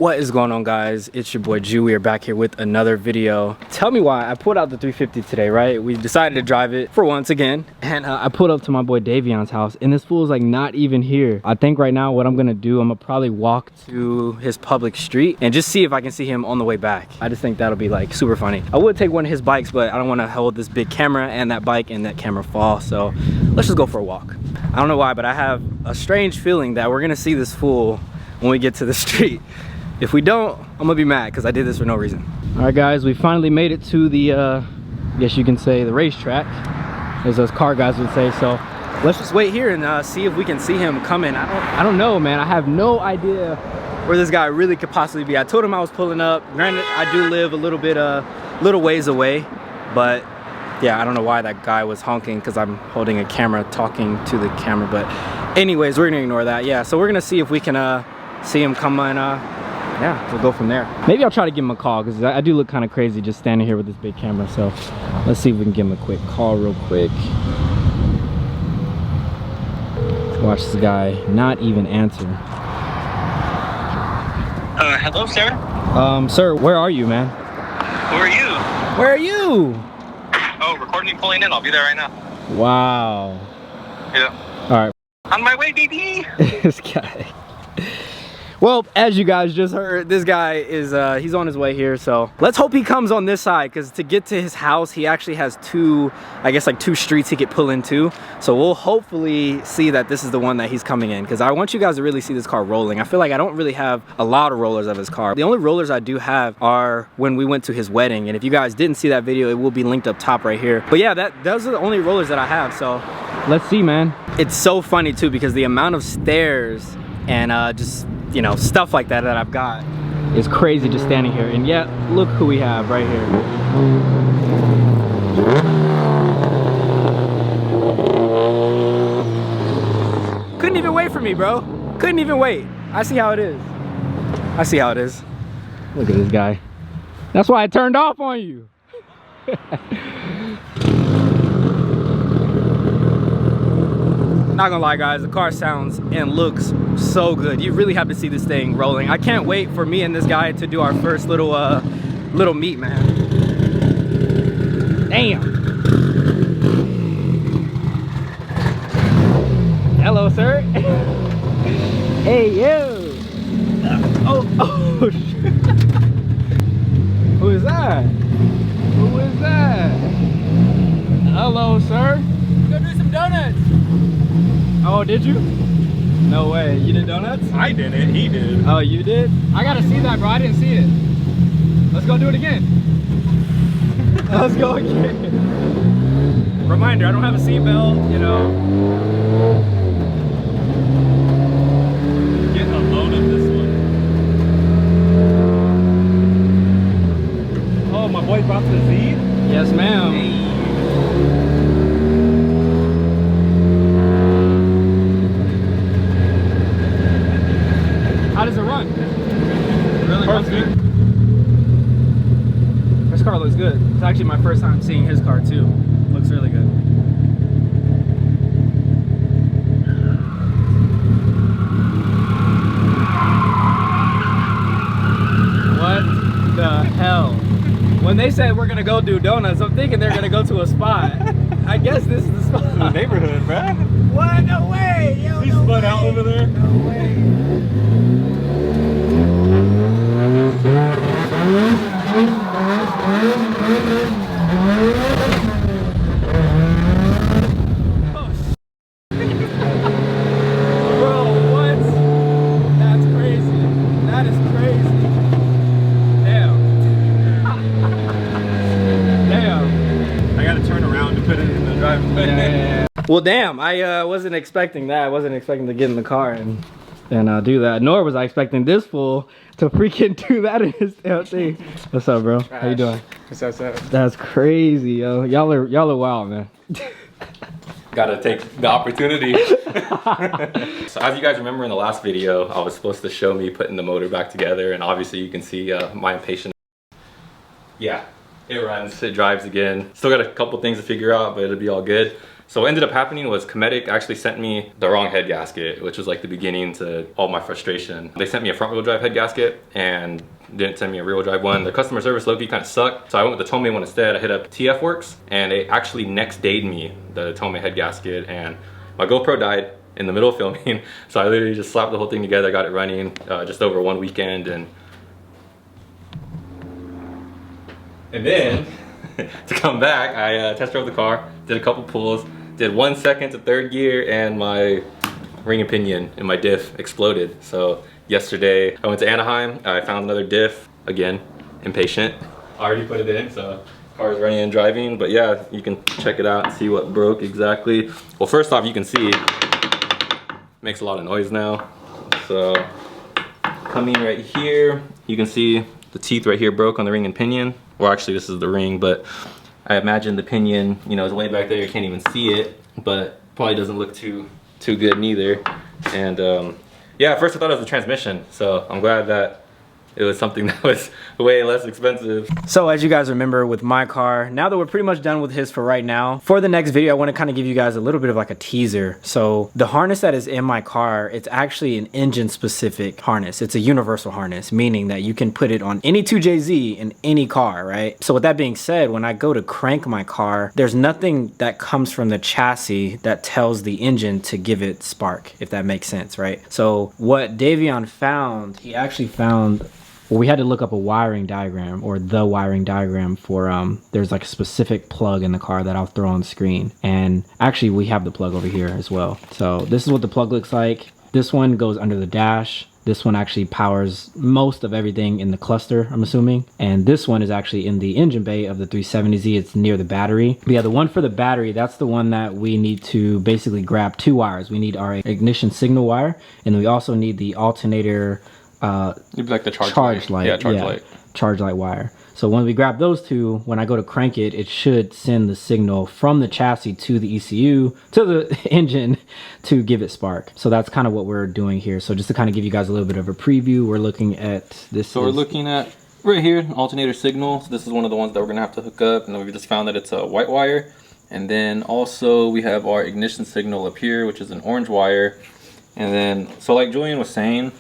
What is going on, guys? It's your boy Jew. We are back here with another video. Tell me why I pulled out the 350 today, right? We decided to drive it for once again, and I pulled up to my boy Davion's house, and this fool is like not even here. I think right now what I'm gonna do, I'm gonna probably walk to his public street and just see if I can see him on the way back. I just think that'll be like super funny. I would take one of his bikes, but I don't want to hold this big camera and that bike and that camera fall, so let's just go for a walk. I don't know why, but I have a strange feeling that we're gonna see this fool when we get to the street. If we don't, I'm gonna be mad because I did this for no reason. All right, guys, we finally made it to the, I guess you can say, the racetrack, as those car guys would say. So let's just wait here and see if we can see him coming. I don't know, man. I have no idea where this guy really could possibly be. I told him I was pulling up. Granted, I do live a little ways away, but yeah, I don't know why that guy was honking because I'm holding a camera talking to the camera. But anyways, we're gonna ignore that. Yeah, so we're gonna see if we can see him come on. Yeah, we'll go from there. Maybe I'll try to give him a call because I do look kind of crazy just standing here with this big camera. So let's see if we can give him a quick call real quick. Let's watch this guy not even answer. Hello, sir? Sir, where are you, man? Who are you? Where are you? Oh, recording me pulling in. I'll be there right now. Wow. Yeah. All right. On my way, baby. This guy. Well, as you guys just heard, this guy is he's on his way here, so let's hope he comes on this side, because to get to his house he actually has two, I guess, like two streets he could pull into. So we'll hopefully see that this is the one that he's coming in, because I want you guys to really see this car rolling. I feel like I don't really have a lot of rollers of his car. The only rollers I do have are when we went to his wedding, and if you guys didn't see that video, it will be linked up top right here. But yeah, those are the only rollers that I have, so let's see, man. It's so funny too, because the amount of stairs and just, you know, stuff like that I've got is crazy just standing here. And yet, look who we have right here. Couldn't even wait for me, bro. Couldn't even wait. I see how it is. I see how it is. Look at this guy. That's why I turned off on you. Not gonna lie, guys, the car sounds and looks so good. You really have to see this thing rolling. I can't wait for me and this guy to do our first little meet, man. Damn. Hello, sir. Hey, you. Oh, shit. Who is that? Who is that? Hello, sir. Go do some donuts. Oh, did you? No way. You did donuts? I did it. He did. Oh, you did? I gotta see that, bro. I didn't see it. Let's go do it again. Let's go again. Reminder, I don't have a seatbelt, you know. Get a load of this one. Oh, my boy brought the Z? Yes, ma'am. Hey. How does it run? Really Perfect. This car looks good. It's actually my first time seeing his car too. Looks really good. What the hell? When they said we're gonna go do donuts, I'm thinking they're gonna go to a spot. I guess this is the spot. The neighborhood, bruh. What? No way! Yo, He no spun way. out over there. No way. Bro, what? That's crazy. That is crazy. Damn. Damn. I gotta turn around to put it in the driving bay. Yeah. Well, damn, I wasn't expecting that. I wasn't expecting to get in the car and do that. Nor was I expecting this fool to freaking do that in his damn thing. What's up, bro? How you doing? What's up? That's crazy, yo. Y'all are wild, man. Gotta take the opportunity. So as you guys remember in the last video, I was supposed to show me putting the motor back together, and obviously you can see my impatience. Yeah, it runs, it drives again. Still got a couple things to figure out, but it'll be all good. So what ended up happening was Cometic actually sent me the wrong head gasket, which was like the beginning to all my frustration. They sent me a front wheel drive head gasket and didn't send me a rear wheel drive one. The customer service low-key kind of sucked. So I went with the Tomei one instead. I hit up TF Works and they actually next dayed me the Tomei head gasket, and my GoPro died in the middle of filming. So I literally just slapped the whole thing together, got it running just over one weekend. And then to come back, I test drove the car, did a couple pulls, did 1 second to third gear, and my ring and pinion in my diff exploded. So yesterday I went to Anaheim, I found another diff, again, impatient. I already put it in, so car's running and driving, but yeah, you can check it out and see what broke exactly. Well, first off, you can see it makes a lot of noise now. So coming right here, you can see the teeth right here broke on the ring and pinion. Well, actually this is the ring, but I imagine the pinion, you know, is way back there. You can't even see it, but probably doesn't look too good neither. And yeah, at first I thought it was the transmission, so I'm glad that it was something that was way less expensive. So as you guys remember with my car, now that we're pretty much done with his for right now, for the next video I want to kind of give you guys a little bit of like a teaser. So the harness that is in my car, it's actually an engine specific harness. It's a universal harness, meaning that you can put it on any 2JZ in any car, right? So with that being said, when I go to crank my car, there's nothing that comes from the chassis that tells the engine to give it spark, if that makes sense, right? So what Davion found, he actually found, well, we had to look up a wiring diagram, or the wiring diagram for, there's like a specific plug in the car that I'll throw on screen. And actually we have the plug over here as well. So this is what the plug looks like. This one goes under the dash. This one actually powers most of everything in the cluster, I'm assuming. And this one is actually in the engine bay of the 370Z. It's near the battery. But yeah, the one for the battery, that's the one that we need to basically grab two wires. We need our ignition signal wire, and we also need the alternator It'd be like the charge light. Yeah, charge light wire. So when we grab those two, when I go to crank it, it should send the signal from the chassis to the ECU, to the engine, to give it spark. So that's kind of what we're doing here. So just to kind of give you guys a little bit of a preview, we're looking at this. So we're looking at right here, alternator signal. So this is one of the ones that we're gonna have to hook up, and then we just found that it's a white wire. And then also we have our ignition signal up here, which is an orange wire. And then, so like Julian was saying,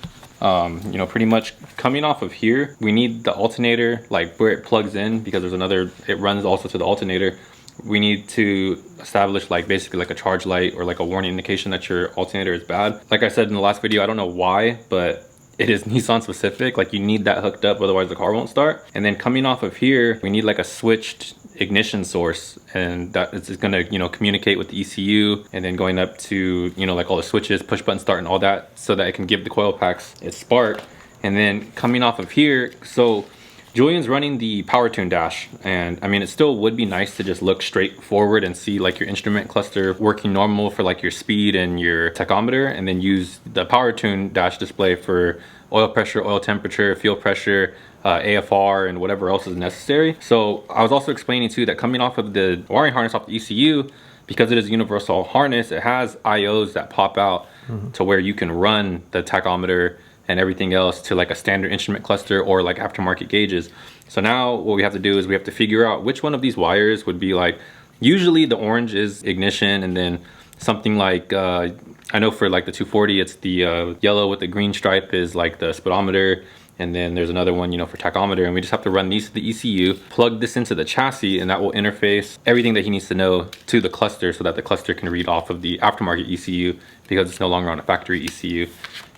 you know, pretty much coming off of here, we need the alternator, like where it plugs in, because there's another, it runs also to the alternator. We need to establish like basically like a charge light or like a warning indication that your alternator is bad. Like I said in the last video, I don't know why, but it is Nissan specific. Like you need that hooked up, otherwise the car won't start. And then coming off of here, we need like a switched ignition source, and that is going to, you know, communicate with the ECU, and then going up to, you know, like all the switches, push button start and all that, so that it can give the coil packs its spark. And then coming off of here, so Julian's running the power tune dash, and I mean, it still would be nice to just look straight forward and see like your instrument cluster working normal for like your speed and your tachometer, and then use the power tune dash display for oil pressure, oil temperature, fuel pressure, AFR, and whatever else is necessary. So I was also explaining too that coming off of the wiring harness off the ECU, because it is a universal harness, it has IOs that pop out to where you can run the tachometer and everything else to like a standard instrument cluster or like aftermarket gauges. So now what we have to do is we have to figure out which one of these wires would be like, usually the orange is ignition, and then something like, I know for like the 240, it's the yellow with the green stripe is like the speedometer, and then there's another one, you know, for tachometer. And we just have to run these to the ECU, plug this into the chassis, and that will interface everything that he needs to know to the cluster, so that the cluster can read off of the aftermarket ECU, because it's no longer on a factory ECU.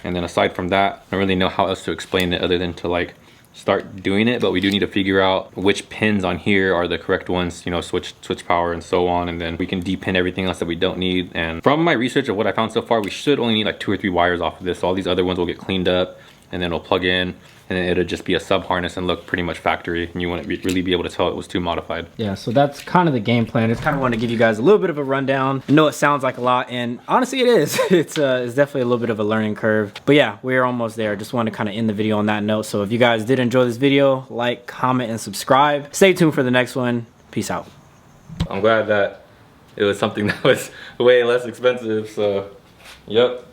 And then aside from that, I don't really know how else to explain it other than to like start doing it. But we do need to figure out which pins on here are the correct ones, you know, switch power and so on, and then we can depin everything else that we don't need. And from my research of what I found so far, we should only need like 2 or 3 wires off of this. So all these other ones will get cleaned up, and then it'll plug in, and then it'll just be a sub harness and look pretty much factory, and you wouldn't really be able to tell it was too modified. Yeah, so that's kind of the game plan. I just kind of want to give you guys a little bit of a rundown. I know it sounds like a lot, and honestly it is. It's definitely a little bit of a learning curve. But yeah, we're almost there. Just want to kind of end the video on that note. So if you guys did enjoy this video, like, comment, and subscribe. Stay tuned for the next one. Peace out. I'm glad that it was something that was way less expensive, so yep.